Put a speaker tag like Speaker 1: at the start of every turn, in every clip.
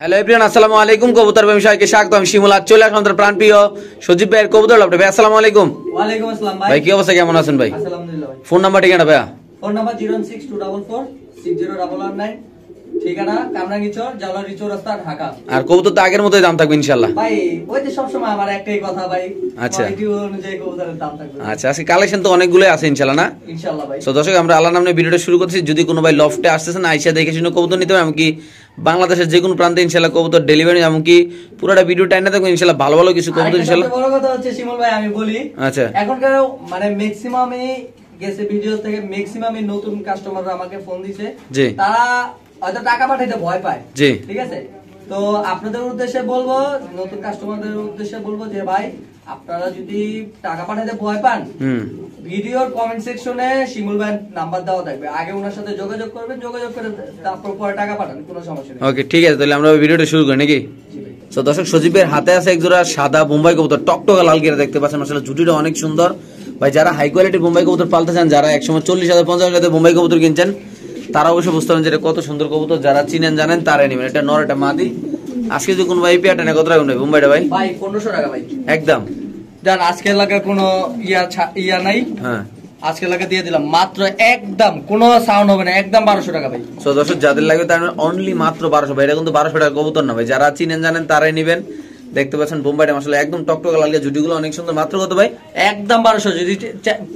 Speaker 1: Hello everyone, আসসালামু আলাইকুম। কবুতর ব্যবসায়ীকে স্বাগত। আমি শিমুল। আজ চলে আসলাম আমাদের প্রাণপ্রিয় সজীব ভাইয়ের কবুতর লাভটা। ভাই আসসালামু আলাইকুম।
Speaker 2: ওয়ালাইকুম আসসালাম ভাই।
Speaker 1: ভাই কি অবস্থা, কেমন আছেন ভাই?
Speaker 2: আলহামদুলিল্লাহ ভাই।
Speaker 1: ফোন নাম্বার ঠিকানা ভাইয়া?
Speaker 2: ফোন নাম্বার 01624460119, ঠিকানা কামরাঙ্গীচর, জালারিচর রাস্তা, ঢাকা।
Speaker 1: আর কবুতর তো আগের মতোই দাম থাকবে ইনশাআল্লাহ
Speaker 2: ভাই ওই যে সব সময় আমার একটাই কথা ভাই,
Speaker 1: আচ্ছা
Speaker 2: কোয়ালিটি অনুযায়ী কবুতরের দাম থাকবে।
Speaker 1: আচ্ছা, আজকে কালেকশন তো অনেকগুলোই আছে ইনশাআল্লাহ না?
Speaker 2: ইনশাআল্লাহ ভাই।
Speaker 1: তো দর্শক, আমরা আল্লাহর নামে ভিডিওটা শুরু করতেছি। যদি কোনো ভাই লফটে আসতেছেন, আইসা দেখে শুনে কবুতর নিতে হবে। এমনকি বাংলাদেশের যে কোনো প্রান্তে ইনশাআল্লাহ কবুতর ডেলিভারি, এমনকি পুরোটা ভিডিও টাইম না থাকবে ইনশাআল্লাহ। ভালো ভালো কিছু কবুতর ইনশাআল্লাহ।
Speaker 2: বড় কথা হচ্ছে শিমুল ভাই, আমি বলি
Speaker 1: আচ্ছা,
Speaker 2: এখনকার মানে ম্যাক্সিমামই গেছে ভিডিও থেকে ম্যাক্সিমামই নতুন কাস্টমাররা আমাকে ফোন দিছে, তারা হয়তো টাকা পাঠাইতে ভয় পায়। জি, ঠিক আছে। তো আপনাদের উদ্দেশ্যে বলবো, নতুন কাস্টমারদের উদ্দেশ্যে বলবো যে ভাই, আপনারা যদি টাকা পাঠাইতে ভয় পান, ভিডিওর কমেন্ট সেকশনে শিমুল ভাই নাম্বার দেওয়া থাকবে, আগে ওনার সাথে যোগাযোগ করবেন, যোগাযোগ করে তারপর পরে টাকা পাঠান, কোনো সমস্যা নেই।
Speaker 1: ওকে, ঠিক আছে, তাহলে আমরা ভিডিওটা শুরু করি নাকি? তো দর্শক, সজীবের হাতে আছে এক জোড়া সাদা বোম্বাই কবুতর, টকটকা লাল গিরা দেখতে পাচ্ছেন। আসলে জুটিটা অনেক সুন্দর ভাই। যারা হাই কোয়ালিটির বোম্বাই কবুতর পালতে চান, যারা একসময় 40,000 50,000 বোম্বাই কবুতর কিনছেন, তারা অবশ্যই বুঝতে পারেন যে এটা কত সুন্দর কবুতর। যারা চিনেন জানেন তারাই নেবেন। এটা নর, এটা মাদি। আজকে যদি কোন ভাই পেয়াটা নেয় কত রাখবেন ভাই বোম্বাইটা? ভাই
Speaker 2: 1500 টাকা ভাই
Speaker 1: একদম।
Speaker 2: যার আজকে লাগা কোনো ইয়া নাই, হ্যাঁ আজকে লাগা দিয়ে দিলাম মাত্র একদম, কোনো সাউন্ড হবে না, একদম 1200 টাকা ভাই।
Speaker 1: সো দর্শক, যাদের লাগবে তার অনলি মাত্র 1200 ভাই। এটা কিন্তু 1200 টাকা কবুতর না ভাই। যারা চিনেন জানেন তারাই নেবেন। দেখতে পাচ্ছেন বোম্বাইটা মাশাআল্লাহ একদম টকটকা লাল গিয়া, জুটিগুলো অনেক সুন্দর। মাত্র কত ভাই?
Speaker 2: একদম 1200। যদি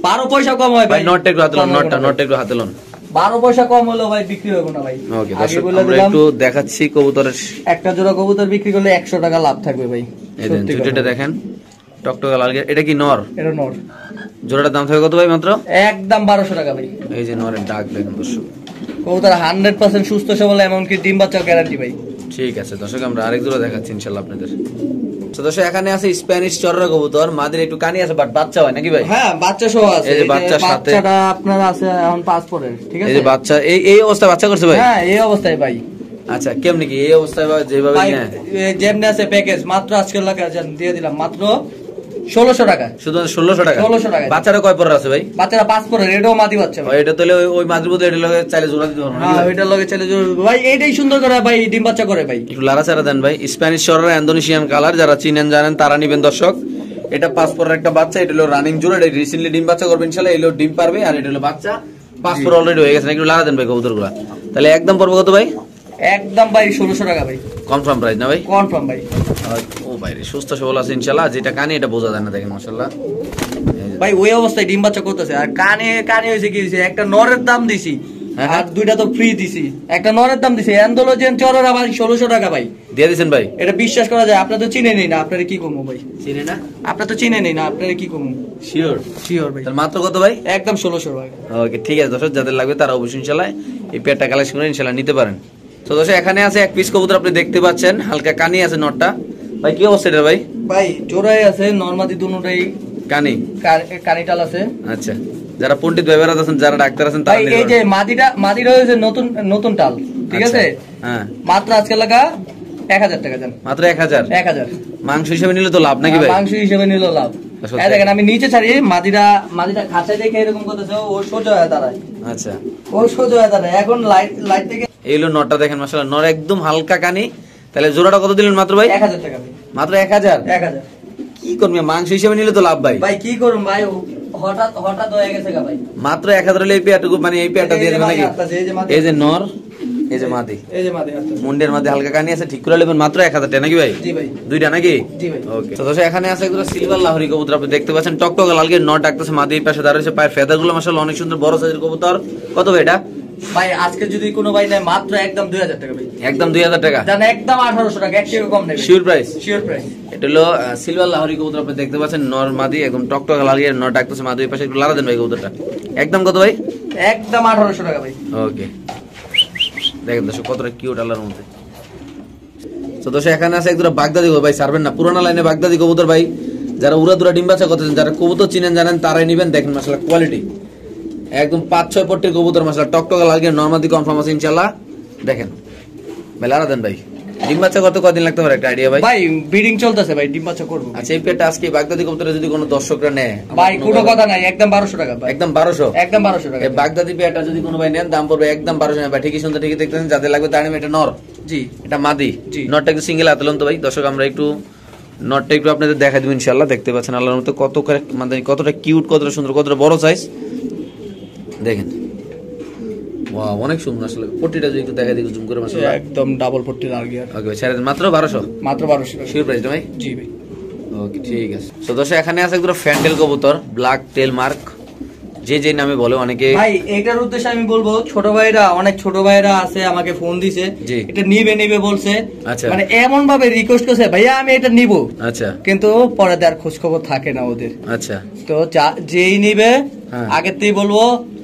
Speaker 2: 12 পয়সা কম হয় ভাই,
Speaker 1: নটটা একটু হাতে লন, নটটা একটু হাতে লন।
Speaker 2: 12 পয়সা কম হলো ভাই বিক্রি হবে না ভাই।
Speaker 1: ওকে দর্শক, আমরা একটু দেখাচ্ছি কবুতরের।
Speaker 2: একটা জোড়া কবুতর বিক্রি করলে 100 টাকা লাভ থাকবে ভাই।
Speaker 1: এই দেন জুটিটা দেখেন, টকটকা লাল গিয়া। এটা কি নর?
Speaker 2: এটা নর।
Speaker 1: জোড়াটার দাম থাকবে কত ভাই? মাত্র
Speaker 2: একদম 1200 টাকা ভাই।
Speaker 1: এই যে নরের ডাক দেখেন দর্শক।
Speaker 2: কবুতর 100% সুস্থ সবল, এমনকি ডিম বাচ্চা গ্যারান্টি ভাই।
Speaker 1: ঠিক আছে দর্শক, আমরা আরেক জোড়া দেখাচ্ছি ইনশাআল্লাহ আপনাদের। তো দর্শক, এখানে আছে স্প্যানিশ চররা কবুতর, মাদের একটু কানি আছে, বাট বাচ্চা হয় নাকি ভাই?
Speaker 2: হ্যাঁ, বাচ্চা সহ আছে।
Speaker 1: এই যে বাচ্চার সাথে
Speaker 2: বাচ্চাটা আপনার আছে এখন পাসপোর্টের, ঠিক আছে।
Speaker 1: এই যে বাচ্চা, এই অবস্থায় বাচ্চা করছে ভাই?
Speaker 2: হ্যাঁ, এই অবস্থায় ভাই।
Speaker 1: আচ্ছা, কেমনে কি এই অবস্থায় ভাই? যেভাবে
Speaker 2: যেমনি আছে প্যাকেজ, মাত্র আজকে লাগা দিয়ে দিলাম মাত্র 1600 টাকা।
Speaker 1: শুধু 1600 টাকা? 1600 টাকা। বাচ্চারা কয় পরের আছে ভাই?
Speaker 2: বাচ্চারা 5 পরের, এটাও মাদি বাচ্চা ভাই।
Speaker 1: এটা তাহলে ওই মাদির মধ্যে এটা লগে চাইলে জোড়া দিতে পারবো না?
Speaker 2: হ্যাঁ, এটার লগে চাইলে জোড়া ভাই। এইটাই সুন্দর করে ভাই ডিম বাচ্চা করে ভাই।
Speaker 1: একটু লাড়াচাড়া দেন ভাই। স্প্যানিশ চররা, ইন্দোনেশিয়ান কালার, যারা চিনেন জানেন তারা নেবেন দর্শক। এটা 5 পরের একটা বাচ্চা। এটা হলো রানিং জোড়া। এটা রিসেন্টলি ডিম বাচ্চা করবে ইনশাআল্লাহ। এলো ডিম পারবে। আর এটা হলো বাচ্চা 5 পর অলরেডি হয়ে গেছে। একটু লাড়া দেন ভাই কবুতরগুলা। তাহলে একদম পড়বে কত ভাই?
Speaker 2: একদম ভাই 1600 টাকা ভাই।
Speaker 1: কনফার্ম প্রাইস না ভাই?
Speaker 2: কনফার্ম ভাই।
Speaker 1: ও ভাই রে, সুস্থ সবল আছে ইনশাআল্লাহ। যেটা কানে এটা বোঝা যায় না, দেখেন মাশাআল্লাহ
Speaker 2: ভাই। ওই অবস্থায় ডিম বাচ্চা করতেছে। আর কানে হইছে কি হইছে, একটা নরের দাম দিছি আর দুইটা তো ফ্রি দিছি। একটা নরের দাম দিছি এন্ডোলজেন চরের আবার 1600 টাকা ভাই
Speaker 1: দিয়ে দিবেন ভাই।
Speaker 2: এটা বিশ্বাস করা যায়? আপনারা তো চিনে নেই না, আপনারা কি কমু ভাই? চিনে না, আপনারা তো চিনে নেই না, আপনারা কি কমু?
Speaker 1: শিওর
Speaker 2: শিওর ভাই।
Speaker 1: তাহলে মাত্র কত ভাই?
Speaker 2: একদম 1600 ভাই।
Speaker 1: ওকে, ঠিক আছে দর্শক, যাদের লাগবে তারা অবশ্যই ইনশাআল্লাহ এই পেয়ারটা কালেকশন করে ইনশাআল্লাহ নিতে পারেন। তো দর্শক, এখানে আছে এক পিস কবুতর, আপনি দেখতে পাচ্ছেন হালকা কানি আছে নটটা। ভাই কি অবস্থা এটা ভাই?
Speaker 2: ভাই জোড়াই আছে, নরমাদি দুটোটাই
Speaker 1: কানি,
Speaker 2: কানিটাল আছে।
Speaker 1: আচ্ছা, যারা পণ্ডিত ভাইরা আছেন, যারা ডাক্তার আছেন তারা
Speaker 2: এই যে মাদিটা হয়েছে নতুন টাল, ঠিক আছে।
Speaker 1: হ্যাঁ,
Speaker 2: মাত্র আজকে লাগা 1000 টাকা দেন।
Speaker 1: মাত্র 1000? মাংস হিসেবে নিলে তো লাভ নাকি ভাই?
Speaker 2: মাংস হিসেবে নিলে লাভ। এই দেখেন, আমি নিচে ছাড়ি, মাদিটা খাঁচায় দেখে এরকম করতেছে, ও সোজা হয়ে দাঁড়ায়।
Speaker 1: আচ্ছা,
Speaker 2: ও সোজা হয়ে দাঁড়ায়। এখন লাইট থেকে
Speaker 1: এই হলো নটটা দেখেন মাশাআল্লাহ, নর একদম হালকা কানি। তাহলে জোড়াটা কত দিলেন মাত্র ভাই?
Speaker 2: 1000 টাকা ভাই।
Speaker 1: মাত্র 1000? কি করবে, মাংস হিসেবে নিলে তো লাভ ভাই।
Speaker 2: ভাই কি করুন ভাই, হঠাৎ হয়ে গেছে ভাই।
Speaker 1: মাত্র 1000 হলে এই পেয়ারটুকু, মানে এই পেয়ারটা দিয়ে দেবেন নাকি? এই যে নর, এই যে মাদি, মুন্ডের মধ্যে হালকা কানি আছে, ঠিক করে নেবেন মাত্র 1000 টাকা নাকি ভাই?
Speaker 2: জি ভাই।
Speaker 1: দুইটা নাকি?
Speaker 2: জি ভাই।
Speaker 1: ওকে, তো দর্শক, এখানে আছে একদম সিলভার লাহোরি কবুতর, আপনি দেখতে পাচ্ছেন টকটকা লাল গিয়ে নট ডাকতেছে, মাদি এই পাশে দাঁড়িয়েছে, পায়ের ফেদারগুলো মাশাআল্লাহ অনেক সুন্দর, বড় সাইজের কবুতর। কত ভাই এটা?
Speaker 2: ভাই আজকে যদি কোনো ভাই নেয় মাত্র একদম 2000 টাকা ভাই।
Speaker 1: একদম 2000 টাকা?
Speaker 2: জান, একদম 1800 টাকা, 1 টাকা কম নেবে।
Speaker 1: Sure price?
Speaker 2: Sure price.
Speaker 1: এটা হলো সিলভার লাহোরি কবুতর, আপনি দেখতে পাচ্ছেন নর মাদি একদম টকটকা লাল গিয়ে নট ডাকতেছে, মাদি এই পাশে একটু লাড়া দেন ভাই কবুতরটা। একদম কত ভাই?
Speaker 2: একদম 1800 টাকা ভাই।
Speaker 1: ওকে, দেখেন দর্শক কতটা কিউট আলার মধ্যে। তো দর্শক, এখানে আছে একদম বাগদাদি কবুতর ভাই, ছাড়বেন না। পুরানা লাইনে বাগদাদি কবুতর ভাই, যারা উড়াদুরা ডিম বাচ্চা করতেছেন, যারা কবুতর চিনেন জানেন তারাই নেবেন। দেখেন মাশাআল্লাহ কোয়ালিটি একদম 5-6 পট্টির কবুতর মাশাআল্লাহ, টকটকা লাল গিয়ে নরমাদি কনফার্ম আছে ইনশাআল্লাহ। দেখেন ভাই, লাড়া দেন ভাই। ডিম বাচ্চা করতে কতদিন লাগতে পারে একটা আইডিয়া ভাই?
Speaker 2: ভাই ব্রিডিং চলতেছে ভাই, ডিম বাচ্চা করব।
Speaker 1: আচ্ছা, এই পেয়ারটা আজকে বাগদাদি কবুতরে যদি কোনো দর্শকরা নেয়
Speaker 2: ভাই, কোনো কথা নাই, একদম 1200 টাকা ভাই।
Speaker 1: একদম 1200?
Speaker 2: একদম 1200 টাকা।
Speaker 1: এই বাগদাদি পেয়ারটা যদি কোনো ভাই নেন, দাম পড়বে একদম 1200 টাকা ভাই। ঠিকই শুনতে ঠিকই দেখতেছেন, যাদের লাগবে তার নেবেন। এটা নর?
Speaker 2: জি
Speaker 1: এটা মাদি
Speaker 2: জি
Speaker 1: নটটা একটু সিঙ্গেল হাতে লন তো ভাই দর্শক আমরা একটু নটটা একটু আপনাদের দেখাই দেব ইনশাআল্লাহ দেখতে পাচ্ছেন আল্লাহর মতো কত মানে কতটা কিউট কতটা সুন্দর কতটা বড় সাইজ দেখেন ওয়াও অনেক সুন্দর আসলে পট্টিটা যদি একটু দেখাই দিই জুম করে মাশাআল্লাহ
Speaker 2: একদম ডাবল পট্টি লার্গিয়ার
Speaker 1: ওকে ভাই ছেড়ে দেন মাত্র 1200
Speaker 2: মাত্র 1200
Speaker 1: শিওর প্রাইস ভাই
Speaker 2: জি ভাই
Speaker 1: ওকে ঠিক আছে তো দর্শক এখানে আছে একদম ফ্যান্টেল কবুতর ব্ল্যাক টেল মার্ক যে যে নামে বলে অনেকে
Speaker 2: ভাই এটার উদ্দেশ্যে আমি বলবো ছোট ভাইরা অনেক ছোট ভাইরা আছে আমাকে ফোন দিছে এটা নিবে বলছে মানে এমন ভাবে রিকোয়েস্ট করছে ভাইয়া আমি এটা নিব
Speaker 1: আচ্ছা
Speaker 2: কিন্তু পরে আর খোঁজ খবর থাকে না ওদের
Speaker 1: আচ্ছা
Speaker 2: তো যেই নিবে আগের থেকে বলবো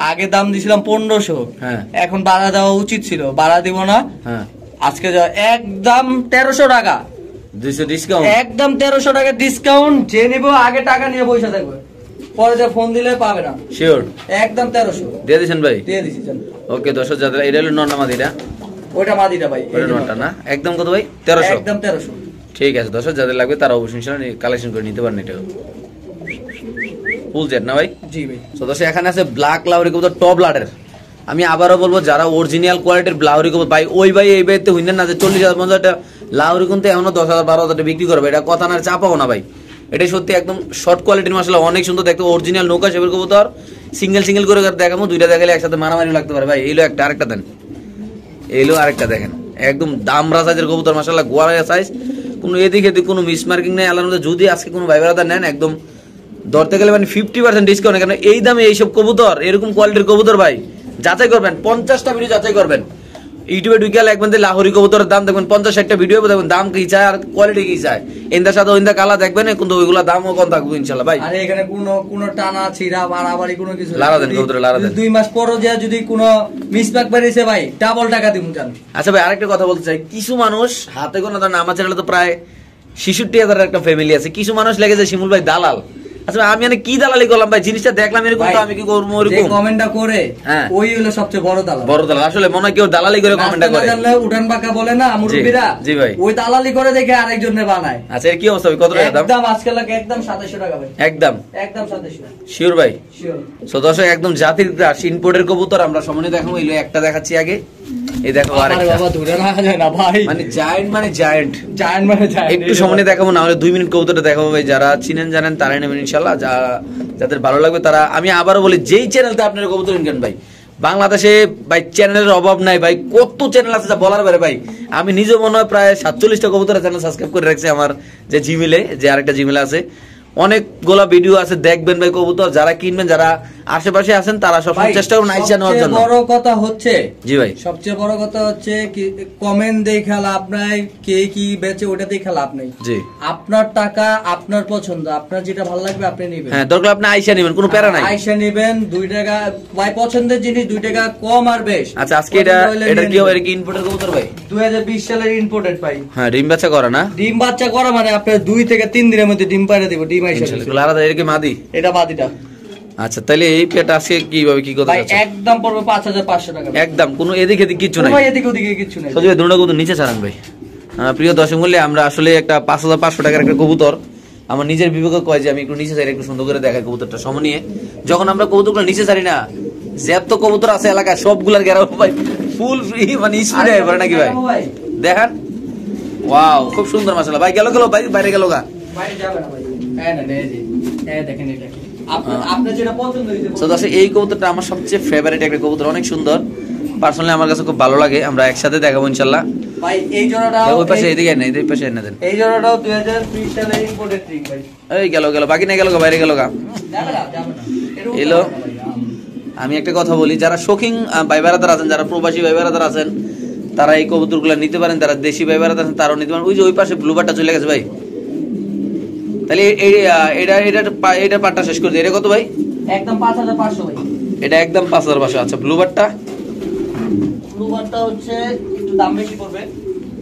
Speaker 2: আগে দাম দিছিলাম 1500 এখন বাড়া দেওয়া উচিত ছিল বাড়া দিব না আজকে একদম 1300 টাকা
Speaker 1: 200 ডিসকাউন্ট
Speaker 2: একদম 1300 টাকা ডিসকাউন্ট যে নিব আগে টাকা নিয়ে পয়সা থাকবে পরে যে ফোন দিলে পাবে না
Speaker 1: শিওর
Speaker 2: একদম 1300
Speaker 1: দিয়ে দিবেন ভাই
Speaker 2: দিয়ে দিছি জান
Speaker 1: ওকে দর্শক যাদের এটা হলো নন্না মাদিটা
Speaker 2: ওটা মাদিটা ভাই
Speaker 1: ওটা নটটা না একদম কত ভাই 1300
Speaker 2: একদম 1300
Speaker 1: ঠিক আছে দর্শক যাদের লাগবে তারা অবশ্যই কালেকশন করে নিতে পারেন এটা ফুল জেট না ভাই
Speaker 2: জি ভাই
Speaker 1: তো দর্শক এখানে আছে ব্ল্যাক লাউরি কবুতর টপ লাডের আমি আবারও বলবো যারা অরিজিনাল কোয়ালিটির লাউরি কবুতর ভাই ওই ভাই এই ভাইতে হইনেন না যে 40,000 টাকা লাউরি কিন্তু এখনো 10,000 12,000 টাকা বিক্রি করবে এটা কথা না চাপাও না ভাই এটা সত্যি একদম শর্ট কোয়ালিটির মাশাআল্লাহ অনেক সুন্দর দেখতে অরিজিনাল নৌকা শেপের কবুতর সিঙ্গেল করে দেখাবো দুইটা দেখালে একসাথে মারামারি লাগতে পারে ভাই এইলো একটা আরেকটা দেন এইলো আরেকটা দেখেন একদম দামরা সাইজের কবুতর মাশাআল্লাহ গোয়ালা সাইজ কোনো এদিকে কোনো মিসমার্কিং নাই আল্লাহর মধ্যে যদি আজকে কোনো ভাই ব্রাদার নেন একদম ধরতে গেলে মানে 50% ডিসকাউন্ট কারণ এই দামে এইসব কবুতর এরকম কোয়ালিটির কবুতর ভাই যাচাই করবেন 50টা ভিডিও যাচাই করবেন ইউটিউবে ঢুকে দেখবেন যে লাহোরি কবুতরের দাম দেখবেন 50-60টা ভিডিও দেখবেন দাম কি চায় আর কোয়ালিটি কি চায় ইন্দা সাদা ইন্দা কালা দেখবেন কিন্তু ওইগুলা দামও কম থাকবে ইনশাআল্লাহ ভাই
Speaker 2: আরে এখানে কোনো টানা ছিড়া বাড়াবাড়ি কোনো কিছু
Speaker 1: লারা দেন কবুতরে লারা দেন
Speaker 2: 2 মাস পরও যে যদি কোনো মিসপ্যাক বেরিয়েছে ভাই ডাবল টাকা দিমু জান
Speaker 1: আচ্ছা ভাই আরেকটা কথা বলতে চাই কিছু মানুষ হাতে কোনো ধরেন আমার চ্যানেলে তো প্রায় 66,000 একটা ফ্যামিলি আছে কিছু মানুষ লেগে যায় শিমুল ভাই দালাল আচ্ছা আমি মানে কি দালালি করলাম ভাই জিনিসটা দেখলাম এরকম তো আমি কি করব এরকম
Speaker 2: যে কমেন্টটা করে ওই হলো সবচেয়ে বড় দালাল আসলে
Speaker 1: মনে হয় কেউ দালালি করে কমেন্টটা করে
Speaker 2: জানলে উঠান বাঁকা বলে না মুরব্বিরা
Speaker 1: জি ভাই
Speaker 2: ওই দালালি করে দেখে আরেকজনের বানায়
Speaker 1: আচ্ছা এর কি অবস্থা কত টাকা দাম
Speaker 2: একদম আজকে লাগে একদম 2700 টাকা ভাই
Speaker 1: একদম
Speaker 2: 2700
Speaker 1: শিওর ভাই
Speaker 2: শিওর
Speaker 1: সো দর্শক একদম জাতির গ্রাস ইম্পোর্টের কবুতর আমরা সামনে দেখাবো এইলো একটা দেখাচ্ছি আগে এই দেখো আরেকটা
Speaker 2: বাবা ধরে না যায় না ভাই
Speaker 1: মানে জায়ান্ট
Speaker 2: মানে
Speaker 1: একটু সামনে দেখাবো না হলে 2 মিনিট কবুতরটা দেখাবো ভাই যারা চিনেন জানেন তারাই নেবেন ইনশাআল্লাহ যাদের ভালো লাগবে তারা আমি আবারও বলি যেই চ্যানেলতে আপনারা কবুতর কিনবেন ভাই বাংলাদেশে ভাই চ্যানেলের অভাব নাই ভাই কত চ্যানেল আছে যা বলার বাইরে ভাই আমি নিজে মনে হয় প্রায় 47টা কবুতরের চ্যানেল সাবস্ক্রাইব করে রাখছি আমার যে জিমেলে যে আরেকটা জিমেলে আছে অনেকগুলা ভিডিও আছে দেখবেন ভাই কবুতর যারা কিনবেন যারা আশেপাশে আছেন তারা সব চেষ্টা করুন আইসা নেওয়ার জন্য
Speaker 2: বড় কথা হচ্ছে
Speaker 1: জি ভাই
Speaker 2: সবচেয়ে বড় কথা হচ্ছে কি কমেন্ট দেখে লাভ নাই কে কি বেচে ওটা দেখে লাভ নাই
Speaker 1: জি
Speaker 2: আপনার টাকা আপনার পছন্দ আপনার যেটা ভালো লাগবে আপনি নেবেন
Speaker 1: হ্যাঁ দরকার আপনি আইসা নেবেন কোনো প্যারা নাই
Speaker 2: আইসা নেবেন 2 টাকা ভাই পছন্দের জিনিস 2 টাকা কম আর বেশ
Speaker 1: আচ্ছা আজকে এটা কি হবে কি ইম্পোর্টের কবুতর ভাই
Speaker 2: 2020 সালের ইম্পোর্টেড ভাই
Speaker 1: হ্যাঁ ডিম বাচ্চা করা না
Speaker 2: ডিম বাচ্চা করা মানে আপনার 2 থেকে 3 দিনের মধ্যে ডিম পাইরা দিব ডিম আইসা
Speaker 1: আলাদা এটা কি মাদি
Speaker 2: এটা মাদিটা
Speaker 1: আচ্ছা তাহলে এই পেট আজকে কিভাবে কি কথা
Speaker 2: ভাই একদম পড়বে 5500 টাকা
Speaker 1: একদম কোনো এদিকে এদিকে কিছু নাই
Speaker 2: ভাই এদিকে ওদিকে কিছু নাই
Speaker 1: সজীব দুটো কবুতর নিচে ছাড়ান ভাই প্রিয় দর্শক মূল্যে আমরা আসলে একটা 5500 টাকার একটা কবুতর আমার নিজের বিবেকে কয় যে আমি একটু নিচে ছাড়ি একটু সুন্দর করে দেখাই কবুতরটা সমনিয়ে যখন আমরা কবুতরগুলো নিচে ছাড়ি না যত কবুতর আছে এলাকায় সবগুলার গেরাও ভাই ফুল ফ্রি মানে স্পিডে এবার নাকি ভাই দেখেন ওয়াও খুব সুন্দর মাশাআল্লাহ ভাই গেল ভাই বাইরে গেল গা
Speaker 2: বাইরে যাবে না ভাই দেখেন এটা আপনার যেটা পছন্দ হইছে
Speaker 1: সো দর্শক এই কবুতরটা আমার সবচেয়ে ফেভারিট একটা কবুতর অনেক সুন্দর পার্সোনালি আমার কাছে খুব ভালো লাগে আমরা একসাথে দেখাবো ইনশাআল্লাহ
Speaker 2: ভাই এই জোড়াটা
Speaker 1: ওই পাশে এদিকে না এই পাশে এনে দেন
Speaker 2: এই জোড়াটাও 2020 সালের ইম্পোর্টেড ট্রিক ভাই
Speaker 1: এই গেল বাকি নাই গেল বাইরে গেল গা
Speaker 2: যাবে না
Speaker 1: এলো আমি একটা কথা বলি যারা শৌখিন ভাই বেড়াদার আছেন যারা প্রবাসী ভাই বেড়াদার আছেন তারা এই কবুতরগুলো নিতে পারেন যারা দেশি ভাই বেড়াদার আছেন তারাও নিতে পারেন ওই যে ওই পাশে ব্লুবারটা চলে গেছে ভাই তাহলে এটা পাটটা শেষ করে দিই এটা কত ভাই
Speaker 2: একদম 5500 ভাই
Speaker 1: এটা একদম 5500 আচ্ছা ব্লুবারটা
Speaker 2: হচ্ছে একটু দাম বেশি পড়বে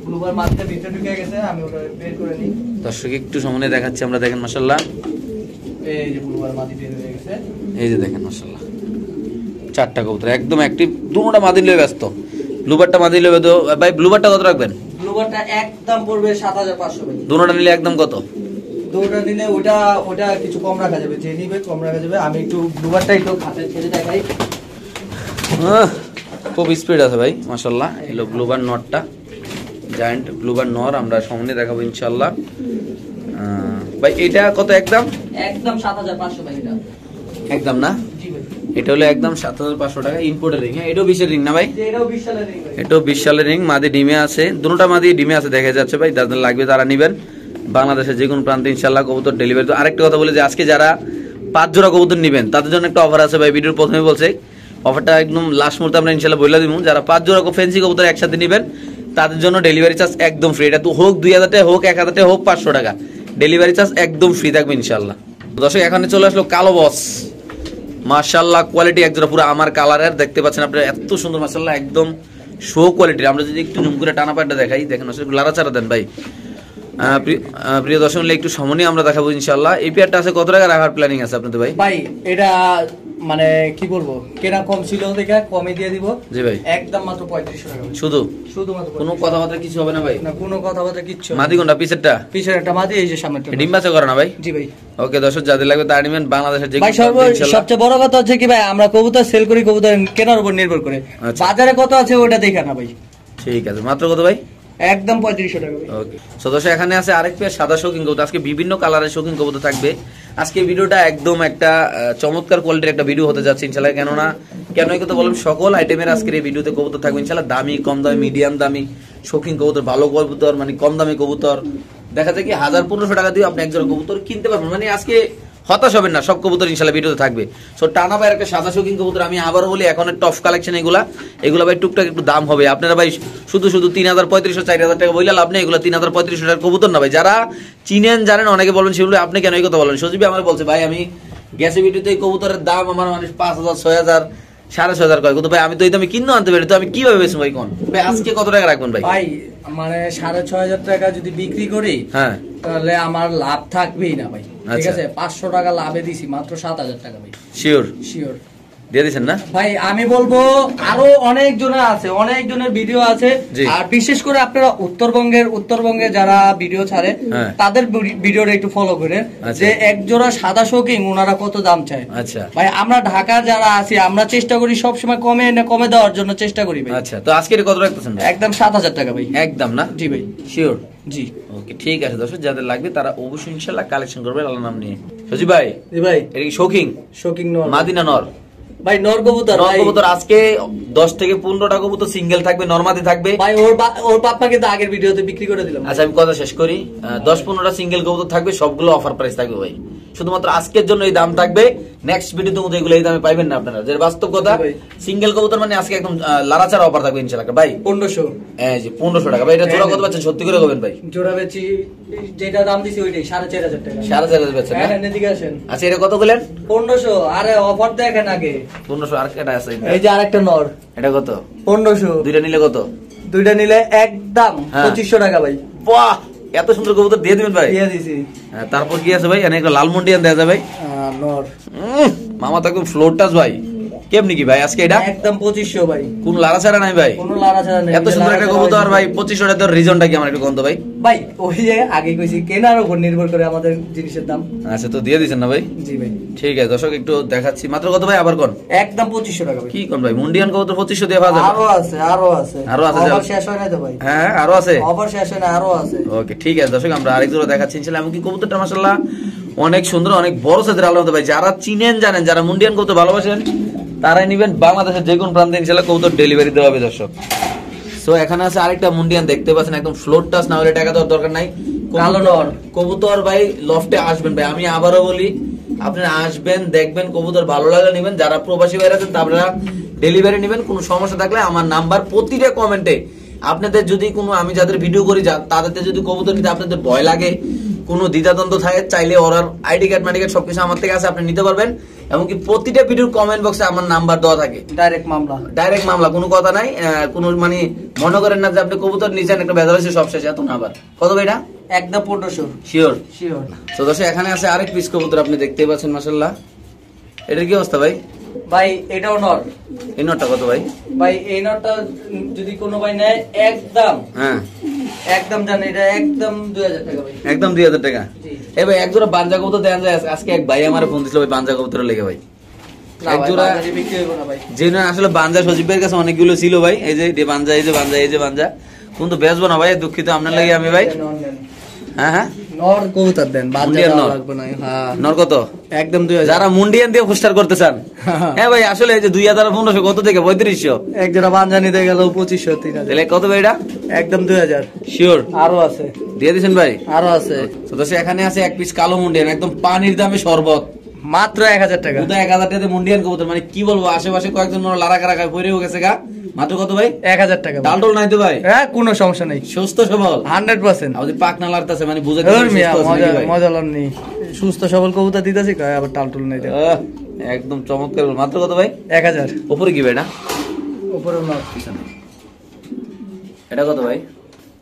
Speaker 2: ব্লুবার মাঝে ভিতরে ঢুকে গেছে আমি ওটা বের করে নিই
Speaker 1: দর্শক একটু সামনে দেখাচ্ছি আমরা দেখেন মাশাআল্লাহ
Speaker 2: এই যে ব্লুবার মাঝে বের হয়ে গেছে
Speaker 1: এই যে দেখেন মাশাআল্লাহ চারটা কবুতর একদম অ্যাক্টিভ দুটোটা মাদি লয়ে ব্যস্ত ব্লুবারটা মাদি লয়ে তো ভাই ব্লুবারটা কত রাখবেন
Speaker 2: ব্লুবারটা একদম পড়বে 7500 ভাই
Speaker 1: দুটোটা নিলে একদম কত
Speaker 2: দুটোটা নিলে ওটা কিছু কম রাখা যাবে যে নিবে কম রাখা যাবে আমি একটু ব্লুবারটা একটু হাতে ছেড়ে দেখাই
Speaker 1: খুব স্পিড আছে ভাই মাশাআল্লাহ এলো ব্লুবার নটটা জায়ান্ট ব্লুবার নর আমরা সামনে দেখাবো ইনশাআল্লাহ। ভাই এটা কত একদম?
Speaker 2: একদম 7500 ভাই এটা।
Speaker 1: একদম না?
Speaker 2: জি ভাই।
Speaker 1: এটা হলো একদম 7500 টাকা ইম্পোর্টের রিং। হ্যাঁ এটাও 20 এর রিং না ভাই?
Speaker 2: এটাও 20 সালের রিং ভাই।
Speaker 1: এটাও 20 সালের রিং, মাদি ডিমে আছে, দুটোটা মাদি ডিমে আছে দেখা যাচ্ছে ভাই। যাদের লাগবে তারা নেবেন, বাংলাদেশের যে কোনো প্রান্তে ইনশাআল্লাহ কবুতর ডেলিভারি। তো আরেকটা কথা বলে যে আজকে যারা 5 জোড়া কবুতর নেবেন তাদের জন্য একটা অফার আছে ভাই, ভিডিওর প্রথমে বলছি। অফারটা একদম লাস্ট মুহূর্তে আমরা ইনশাআল্লাহ বলে দিব। যারা 5 জোড়া ফ্যান্সি কবুতর একসাথে নেবেন তাদের জন্য ডেলিভারি চার্জ একদম ফ্রি। এটা তো হোক 2000 টাকা, হোক 1000 টাকা, হোক 500 টাকা, ডেলিভারি চার্জ একদম ফ্রি থাকবে ইনশাআল্লাহ। দর্শক এখানে চলে আসলো কালো বস, মাশাআল্লাহ কোয়ালিটি একজোড়া পুরো আমার কালারের, দেখতে পাচ্ছেন আপনারা এত সুন্দর মাশাআল্লাহ, একদম শো কোয়ালিটির। আমরা যদি একটু জুম করে টানা পাটটা দেখাই, দেখেন আসলে লাড়াচাড়া দেন ভাই। প্রিয় দর্শক একটু সামনে আমরা দেখাবো ইনশাআল্লাহ। এই পেয়ারটা আছে কত টাকা রাখার প্ল্যানিং আছে আপনাদের ভাই?
Speaker 2: ভাই এটা মানে কি বলবো, কেনা কম ছিল দেখে কমে দিয়ে দিব।
Speaker 1: জি ভাই,
Speaker 2: একদম মাত্র 3500 টাকা। শুধুমাত্র
Speaker 1: কোনো কথাবার্তা কিছু হবে না ভাই?
Speaker 2: না, কোনো কথাবার্তা কিচ্ছু।
Speaker 1: মাদি কোনটা? পিছেরটা?
Speaker 2: পিছের একটা মাদি, এই যে সামনেরটা।
Speaker 1: ডিম বাচ্চা করে না ভাই?
Speaker 2: জি ভাই।
Speaker 1: ওকে দর্শক যাদের লাগবে তারা নেবেন বাংলাদেশের যে
Speaker 2: ভাই। সবচেয়ে বড় কথা হচ্ছে কি ভাই, আমরা কবুতর সেল করি কবুতর কেনার উপর নির্ভর করে। বাজারে কত আছে ওটা দেখে না ভাই।
Speaker 1: ঠিক আছে, মাত্র কত ভাই?
Speaker 2: একদম 3500 টাকা ভাই।
Speaker 1: ওকে সদস্য এখানে আছে আরেক পেয়ার সাদা শৌখিন কবুতর। আজকে বিভিন্ন কালারের শৌখিন কবুতর থাকবে। আজকে ভিডিওটা একদম একটা চমৎকার কোয়ালিটির একটা ভিডিও হতে যাচ্ছে ইনশাআল্লাহ। কেন এই কথা বললাম, সকল আইটেমের আজকের এই ভিডিওতে কবুতর থাকবে ইনশাআল্লাহ। দামি, কম দামি, মিডিয়াম দামি শৌখিন কবুতর, ভালো কবুতর মানে কম দামি কবুতর। দেখা যায় কি 1000-1500 টাকা দিয়ে আপনি একজন কবুতর কিনতে পারবেন। মানে আজকে হতাশ হবেন না, সব কবুতর ইনশাআল্লাহ ভিডিওতে থাকবে। সো টানা ভাই একটা সাদা শৌখিন কবুতর, আমি আবার বলি এখন টপ কালেকশন এগুলা ভাই টুকটাক একটু দাম হবে। আপনারা ভাই শুধু 3000-3500-4000 টাকা বললে আপনি এগুলো 3000-3500 টাকার কবুতর না ভাই। যারা চিনেন জানেন, অনেকে বলবেন সেগুলো আপনি কেন এই কথা বলেন? সজীবী আমার বলছে ভাই আমি গ্যাসে ভিডিওতে এই কবুতরের দাম আমার মানে 5000-6000 6500 কয়, কিন্তু ভাই আমি তো এই দামে কিনে আনতে পারি, তো আমি কিভাবে বেচবো ভাই? কোন ভাই আজকে কত টাকা রাখবেন ভাই?
Speaker 2: ভাই মানে 6500 টাকা যদি বিক্রি করি, হ্যাঁ, তাহলে আমার লাভ থাকবেই না ভাই। ঠিক আছে, 500 টাকা লাভে দিছি মাত্র 7000 টাকা ভাই। শিওর দিয়ে দিচ্ছেন না ভাই? আমি বলবো আরো অনেক জনের আছে, অনেক জনের ভিডিও আছে, আর বিশেষ করে আপনারা উত্তরবঙ্গে যারা ভিডিও ছাড়ে তাদের ভিডিওটা একটু ফলো করে, যে এক জোড়া সাদা শৌখিন ওনারা কত দাম চায়। আচ্ছা ভাই, আমরা ঢাকা যারা আছি আমরা চেষ্টা করি সবসময় কমে দেওয়ার জন্য চেষ্টা করি ভাই। আচ্ছা, তো আজকে কত রাখতেছেন? একদম 7000 টাকা ভাই। একদম না? জি ভাই, শিওর। জি ওকে, ঠিক আছে দর্শক যাদের লাগবে তারা অবশ্যই ইনশাআল্লাহ কালেকশন করবে আল্লাহর নাম নিয়ে। সজীব ভাই। জি ভাই। এটা কি শৌখিন নর? মাদিনা নর ভাই? নর কবুতর আজকে 10 থেকে 15টা কবুতর সিঙ্গেল থাকবে, নরমাদি থাকবে ভাই। ওর পাপা কিন্তু আগের ভিডিওতে বিক্রি করে দিলাম। আচ্ছা আমি কথা শেষ করি। 10-15টা সিঙ্গেল কবুতর থাকবে, সবগুলো অফার প্রাইস থাকবে ভাই। শুধুমাত্র আজকের জন্য এই দাম থাকবে, নেক্সট ভিডিওতে মধ্যে এগুলো এই দামে পাইবেন না আপনারা। যে বাস্তব কথা, সিঙ্গেল কবুতর মানে আজকে একদম লারাচারা অফার থাকবে ইনশাআল্লাহ ভাই। 1500, হ্যাঁ জি 1500 টাকা ভাই। এটা জোড়া কত পাচ্ছেন সত্যি করে বলবেন ভাই? জোড়া বেচি যেটা দাম দিছি ওইটাই 4500 টাকা। 4500 বেচেন? হ্যাঁ এদিকে আসেন। আচ্ছা এটা কত বলেন? 1500। আরে অফার দেখেন আগে। 1500 আর একটা আছে এই যে আরেকটা নর, এটা কত? 1500। দুইটা নিলে কত? দুইটা নিলে একদম 2500 টাকা ভাই। বাহ, এত সুন্দর কবুতর দিয়ে দিবেন ভাই? দিয়ে দিছি। তারপর কি আছে ভাই? এখানে একটা লাল মুন্ডিয়ান দেয়া যায় ভাই। নর মামা তো একদম ফ্লোর টাচ ভাই। কেমনি কি ভাই আজকে এটা? একদম 2500 ভাই। কোন লাড়াছাড়া নাই ভাই? কোন লাড়াছাড়া নাই। এত সুন্দর একটা কবুতর ভাই 2500 টাকা। তোর রিজনটা কি আমার একটু কোন তো ভাই? ভাই ওই যে আগে কইছি কেনার উপর নির্ভর করে আমাদের জিনিসের দাম। আচ্ছা, তো দিয়ে দিছেন না ভাই? জি ভাই। ঠিক আছে দর্শক একটু দেখাচ্ছি। মাত্র কত ভাই আবার কোন? একদম 2500 টাকা ভাই। কি কোন ভাই? মুন্ডিয়ান কবুতর 2500 দিয়ে পাওয়া যাবে? আরো আছে। অফার শেষ হয় না তো ভাই? হ্যাঁ আরো আছে। অফার শেষ হয় না, আরো আছে। ওকে ঠিক আছে দর্শক আমরা আরেক জোড়া দেখাচ্ছি ইনশাআল্লাহ। এমনকি কবুতরটা মাশাআল্লাহ অনেক সুন্দর, অনেক বড় সাইজের আলাদা ভাই। যারা চিনেন জানেন, যারা মুন্ডিয়ান কবুতর ভালোবাসেন তারাই নিবেন। বাংলাদেশের যে কোন প্রান্তে ইনশাআল্লাহ কবুতর ডেলিভারি দেওয়া হবে দর্শক। সো এখানে আছে আরেকটা মুন্ডিয়ান, দেখতে পাচ্ছেন একদম ফ্লোর টাচ, না হলে টাকা দেওয়ার দরকার নাই। কালো নর কবুতর ভাই, লফটে আসবেন ভাই। আমি আবারও বলি, আপনারা আসবেন, দেখবেন, কবুতর ভালো লাগলে নেবেন। যারা প্রবাসী ভাইরা আছেন তারা ডেলিভারি নেবেন। কোনো সমস্যা থাকলে আমার নাম্বার প্রতিটা কমেন্টে আপনাদের যদি কোনো, আমি যাদের ভিডিও করি তাদের যদি কবুতর নিতে আপনাদের ভয় লাগে, কোনো দ্বিধাদ্বন্দ্ব থাকে, চাইলে ওরার আইডি কার্ড মাইডি কার্ড সবকিছু আমার থেকে আছে, আপনি নিতে পারবেন। এমনকি প্রতিটা ভিডিওর কমেন্ট বক্সে আমার নাম্বার দেওয়া থাকে। ডাইরেক্ট মামলা, কোনো কথা নাই। কোনো মানে মনে করেন না যে আপনি কবুতর নিছেন একটা বেজাল হয়েছে সব শেষ, এত না। আবার কত ভাই এটা? একদম 1500। শিওর। তো দর্শক এখানে আছে আরেক পিস কবুতর, আপনি দেখতেই পাচ্ছেন মাশাআল্লাহ। এটার কি অবস্থা ভাই? ভাই এটাও নর। এই নরটা কত ভাই? ভাই এই নরটা যদি কোনো ভাই নেয় একদম জানেন এটা একদম 2000 টাকা ভাই। একদম 2000 টাকা। এই ভাই এক জোড়া বানজা কবুতর দেন যায়। আজকে এক ভাই আমারে ফোন দিছিল ভাই বানজা কবুতরের লেগে ভাই। এক জোড়া বিক্রি হইব না ভাই। যেন আসলে বানজা সজীবের কাছে অনেকগুলো ছিল ভাই। এই যে বানজা, এই যে বানজা, এই যে বানজা
Speaker 1: কিন্তু বেচবো না ভাই, দুঃখিত আপনার লাগে আমি ভাই। হ্যাঁ হ্যাঁ
Speaker 2: নর কবুতর দেন, বাদ
Speaker 1: মুন্ডিয়ান
Speaker 2: দেওয়া
Speaker 1: নর।
Speaker 2: লাগবে না। হ্যাঁ
Speaker 1: নর কত?
Speaker 2: একদম 2000।
Speaker 1: যারা মুন্ডিয়ান দিয়ে পোস্টার করতে চান, হ্যাঁ ভাই আসলে এই যে 2015 কত থেকে 3500,
Speaker 2: এক জোড়া পাঞ্জানিতে গেল 2500 3000।
Speaker 1: তাহলে কত ভাই এটা?
Speaker 2: একদম 2000।
Speaker 1: শিওর
Speaker 2: আরো আছে,
Speaker 1: দিয়ে দিছেন ভাই?
Speaker 2: আরো আছে।
Speaker 1: তো দর্শক এখানে আছে এক পিস কালো মুন্ডিয়ান, একদম পানির দামে শরবত,
Speaker 2: মাত্র 1000 টাকা।
Speaker 1: 1000 টাকাতে মুন্ডিয়ান কবুতর, মানে কি বলবো, আশেপাশে কয়েকজন মনে লারা কারা পড়েও গেছে গা। মাত্র কত ভাই?
Speaker 2: 1000 টাকা।
Speaker 1: ডালডল নাই তো ভাই?
Speaker 2: হ্যাঁ কোনো সমস্যা নেই,
Speaker 1: সুস্থ সবল
Speaker 2: 100%।
Speaker 1: আমাদের পাকনা লাড়তাছে, মানে বুঝাতে
Speaker 2: মজা নেই, সুস্থ সবল কবুতর দিতেছি, আবার টালটুল নেই।
Speaker 1: একদম চমৎকার। মাত্র কত ভাই?
Speaker 2: 1000।
Speaker 1: উপরে কি ভাই? এটা
Speaker 2: উপরে না,
Speaker 1: এটা কত ভাই?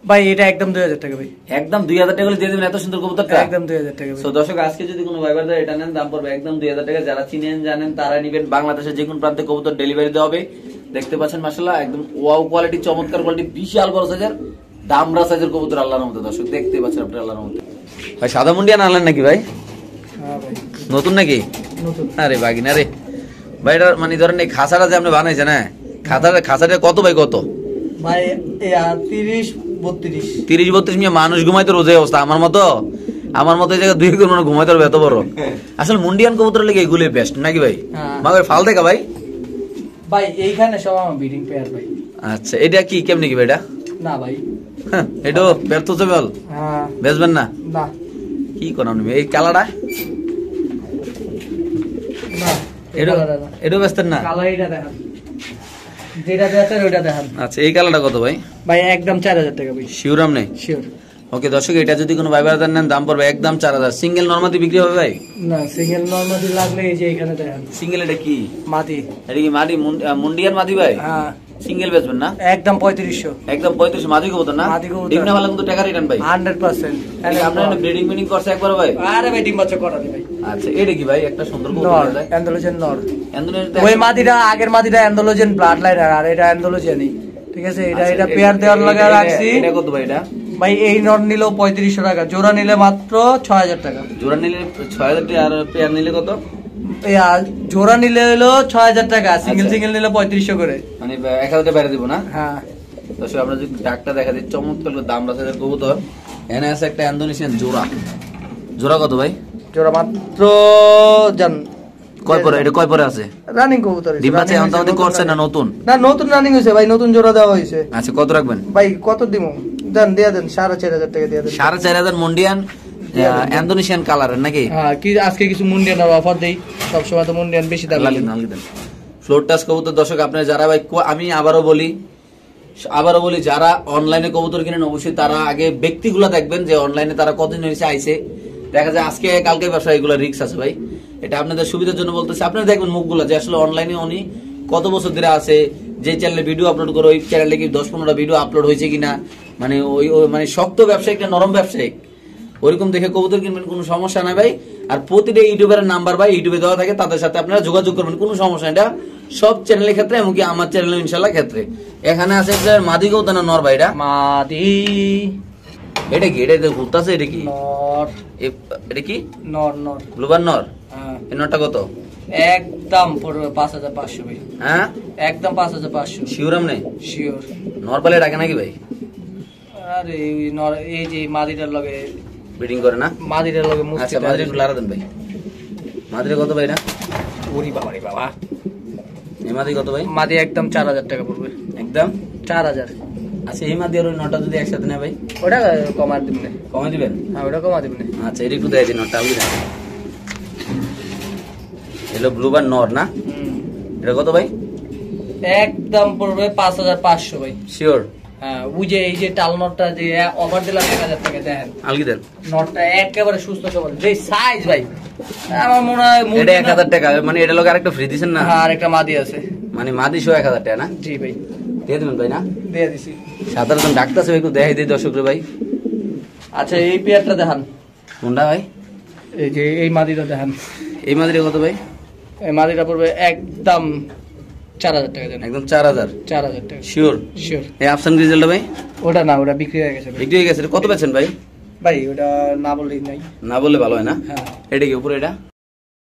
Speaker 2: ভাই এটা একদম 2000 টাকা ভাই।
Speaker 1: একদম 2000 টাকা দিয়ে দেবেন এত সুন্দর কবুতরটা?
Speaker 2: একদম 2000 টাকা ভাই।
Speaker 1: তো দর্শক আজকে যদি কোনো ভাইবার এটা নেন, দাম পড়বে একদম 2000 টাকা। যারা চিনেন জানেন তারা নিবেন। বাংলাদেশের যে কোনো প্রান্তে কবুতর ডেলিভারি দেওয়া হবে। দেখতে পাচ্ছেন মাশাআল্লাহ একদম ওয়াও কোয়ালিটি, চমৎকার কোয়ালিটি, বিশাল বড় সাইজের দামরা সাইজের কবুতর আল্লাহর রহমতে। দর্শক দেখতে পাচ্ছেন আপনি আল্লাহর রহমতে। ভাই সাদা মুন্ডিয়ান আনলেন নাকি ভাই?
Speaker 2: হ্যাঁ ভাই
Speaker 1: নতুন নাকি?
Speaker 2: নতুন।
Speaker 1: আরে বাগিনা রে ভাই, এটা মানে ধরেন এই খাঁচাটা যে আপনি বানাইছেন, হ্যাঁ খাঁচাটা কত ভাই? কত
Speaker 2: ভাই? 30 32।
Speaker 1: 30-32 মিয়া মানুষ ঘুমাইতো রোজে অবস্থা। আমার মতো এই জায়গায় 2 একজন মানুষ ঘুমাইতে পারবে এত বড়। আসলে মুন্ডিয়ান কবুতর লেগে এগুলোই বেস্ট নাকি ভাই? মাগের ফাল দেখা ভাই।
Speaker 2: ভাই এইখানে সব আমার ব্রিডিং পেয়ার ভাই।
Speaker 1: আচ্ছা এটা কি কেমনি কি ভাই? এটা
Speaker 2: না ভাই,
Speaker 1: হ্যাঁ এটা ব্যর্থ বল,
Speaker 2: হ্যাঁ
Speaker 1: বেচবেন না?
Speaker 2: না
Speaker 1: কি করেন এই কালারটা?
Speaker 2: না
Speaker 1: এটা বেচতেন না?
Speaker 2: কালার এটা দেখান, যেটা দেখেন ওইটা দেখান।
Speaker 1: আচ্ছা এই কালারটা কত ভাই?
Speaker 2: ভাই একদম 4000 টাকা ভাই।
Speaker 1: শিওর আপনি?
Speaker 2: শিওর।
Speaker 1: ওকে দর্শক, এটা যদি কোনো ভাই বাজার নেন দাম পড়বে একদম 4000। সিঙ্গেল নরমালি বিক্রি হবে ভাই?
Speaker 2: না সিঙ্গেল নরমালি লাগলে এই যে এখানে দেখেন।
Speaker 1: সিঙ্গেল এটা কি?
Speaker 2: মাটি।
Speaker 1: এটা কি মাটি? মুন্ডিয়ান মাটি ভাই?
Speaker 2: হ্যাঁ
Speaker 1: সিঙ্গেল বেচবেন না?
Speaker 2: একদম 3500।
Speaker 1: একদম 35 মাদি কবুতর না?
Speaker 2: মাদি কবুতর।
Speaker 1: ডিম না ভালো কিন্তু টাকা রিটার্ন ভাই
Speaker 2: 100%।
Speaker 1: আপনারা ব্রিডিং মিটিং করছে একবার ভাই?
Speaker 2: আরে ভাই ডিম বাচ্চা করা দিই ভাই।
Speaker 1: আচ্ছা এটা কি ভাই? একটা সুন্দর
Speaker 2: নর,
Speaker 1: কবুতর দেয়
Speaker 2: অ্যান্ডালুজিয়ান নর।
Speaker 1: অ্যান্ডোনেশিয়া।
Speaker 2: ওই মাদিটা আগের মাদিটা অ্যান্ডালুজিয়ান ব্লাড লাইন, আর এটা অ্যান্ডালুজিয়ানই। ঠিক আছে, এটা পেয়ার দেওয়ার লাগা রাখছি।
Speaker 1: এটা কত ভাই? এটা
Speaker 2: ভাই এই নর নিলেও 3500 টাকা, জোড়া নিলে মাত্র 6000 টাকা।
Speaker 1: জোড়া নিলে 6000 টাকা, আর পেয়ার নিলে কত?
Speaker 2: জোড়া নিলে হলো 6000 টাকা, সিঙ্গেল সিঙ্গেল নিলে 3500 করে,
Speaker 1: মানে 1000 টাকা বাইরে দিব না?
Speaker 2: হ্যাঁ।
Speaker 1: দর্শক আমরা যদি ডাকটা দেখা দিই, চমৎকার দাম রাখা কবুতর। এখানে আছে একটা ইন্দোনেশিয়ান জোড়া। জোড়া কত ভাই?
Speaker 2: জোড়া মাত্র জান
Speaker 1: কয় পরে? এটা কয় পরে আছে?
Speaker 2: রানিং কবুতর।
Speaker 1: ডিম বাচ্চা এখন আমাদের করছে না নতুন?
Speaker 2: না নতুন রানিং হইছে ভাই, নতুন জোড়া দেওয়া হইছে।
Speaker 1: আচ্ছা কত রাখবেন
Speaker 2: ভাই? কত দিমু দেন, দিয়া দেন 4500 টাকা দিয়া দেন।
Speaker 1: 4500 মুন্ডিয়ান ইন্দোনেশিয়ান কালারের নাকি?
Speaker 2: হ্যাঁ কি আজকে কিছু মুন্ডিয়ান অফার দেই, সব সময় তো মুন্ডিয়ান বেশি দাম লাগে।
Speaker 1: ফ্লোর টাচ কবুতর দর্শক আপনারা যারা ভাই, আমি আবারও বলি যারা অনলাইনে কবুতর কিনেন অবশ্যই তারা আগে ব্যক্তিগুলো দেখবেন যে অনলাইনে তারা কতদিন হয়েছে আইছে। দেখা যায় আজকে কালকে ব্যবসা, এগুলো রিস্ক আছে ভাই। এটা আপনাদের সুবিধার জন্য বলতেছি। আপনারা দেখবেন মুখগুলো যে আসলে অনলাইনে উনি কত বছর ধরে আছে, যে চ্যানেলে ভিডিও আপলোড করে ওই চ্যানেলে কি 10-15টা ভিডিও আপলোড হয়েছে কিনা, মানে ওই মানে শক্ত ব্যবসায়িক না নরম ব্যবসায়িক, ওইরকম দেখে কবুতর কিনবেন, কোনো সমস্যা নাই ভাই। আর প্রতিটা ইউটিউবের নাম্বার ভাই ইউটিউবে দেওয়া থাকে, তাদের সাথে আপনারা যোগাযোগ করবেন, কোনো সমস্যা নাই। এটা সব চ্যানেলের ক্ষেত্রে, এমনকি আমার চ্যানেলে ইনশাল্লাহ ক্ষেত্রে। এখানে আছে মাদি কবুতর না নর ভাই? এটা
Speaker 2: মাদি।
Speaker 1: এটা কি? এটা ঘুরতেছে, এটা কি
Speaker 2: নর?
Speaker 1: এটা কি
Speaker 2: নর? নর
Speaker 1: ব্লুবার নর।
Speaker 2: হ্যাঁ।
Speaker 1: এই নরটা কত?
Speaker 2: একদম পড়বে 5500 ভাই।
Speaker 1: হ্যাঁ
Speaker 2: একদম 5500।
Speaker 1: শিওর আপনি?
Speaker 2: শিওর।
Speaker 1: নর পালে ডাকে নাকি ভাই?
Speaker 2: আরে ওই নর, এই যে মাদিটার লগে
Speaker 1: ব্রিডিং করে না?
Speaker 2: মাদিটার লগে মুস্তি।
Speaker 1: আচ্ছা মাদির একটু লারা দেন ভাই। মাদির কত ভাই? এটা
Speaker 2: ওরি বাবা রে বাবা।
Speaker 1: এই মাদি কত ভাই?
Speaker 2: মাদি একদম 4000 টাকা পড়বে।
Speaker 1: একদম
Speaker 2: 4000।
Speaker 1: আচ্ছা এই মাদি আর ওই নটা যদি একসাথে নেয় ভাই?
Speaker 2: ওটা কমা দিবেন।
Speaker 1: কমে দিবেন?
Speaker 2: হ্যাঁ ওটা কমা দিবেন।
Speaker 1: আচ্ছা এটা একটু দেয় দিন নটা। এলো ব্লুবার নর না? এটা কত ভাই?
Speaker 2: একদম পড়বে 5500 ভাই।
Speaker 1: শিওর?
Speaker 2: হ্যাঁ ওই যে এই যে টাল নটটা যে অফার দিলাম 1000 টাকা দেখেন।
Speaker 1: আলগি দেন।
Speaker 2: নটটা একেবারে সুস্থ সবল, যে সাইজ ভাই আমার মনে হয়
Speaker 1: এটা 1000 টাকা, মানে এটা লগে আরেকটা ফ্রি দিবেন না?
Speaker 2: হ্যাঁ আরেকটা মাদি আছে,
Speaker 1: মানে মাদি সহ 1000 টাকা না?
Speaker 2: জি ভাই
Speaker 1: দিয়ে দিবেন ভাই না?
Speaker 2: দিয়ে দিছি।
Speaker 1: সাধারণ ডাক্তার আছে একটু দেখাই দিই দর্শকরে ভাই।
Speaker 2: আচ্ছা এই পেয়ারটা দেখান।
Speaker 1: কোনটা ভাই?
Speaker 2: এই যে এই মাদিটা দেখান।
Speaker 1: এই মাদিটা কত ভাই?
Speaker 2: এই মাদিটা পড়বে একদম 4000 টাকা দেন।
Speaker 1: একদম 4000?
Speaker 2: 4000 টাকা
Speaker 1: শিওর?
Speaker 2: শিওর।
Speaker 1: এই আফসান গ্রিজেলটা ভাই?
Speaker 2: ওটা না, ওটা বিক্রি হয়ে গেছে ভাই।
Speaker 1: বিক্রি হয়ে গেছে? কত পেয়েছেন ভাই?
Speaker 2: ভাই ওটা না বললেই নাই।
Speaker 1: না বললে ভালো হয় না?
Speaker 2: হ্যাঁ।
Speaker 1: এটা কি উপরে? এটা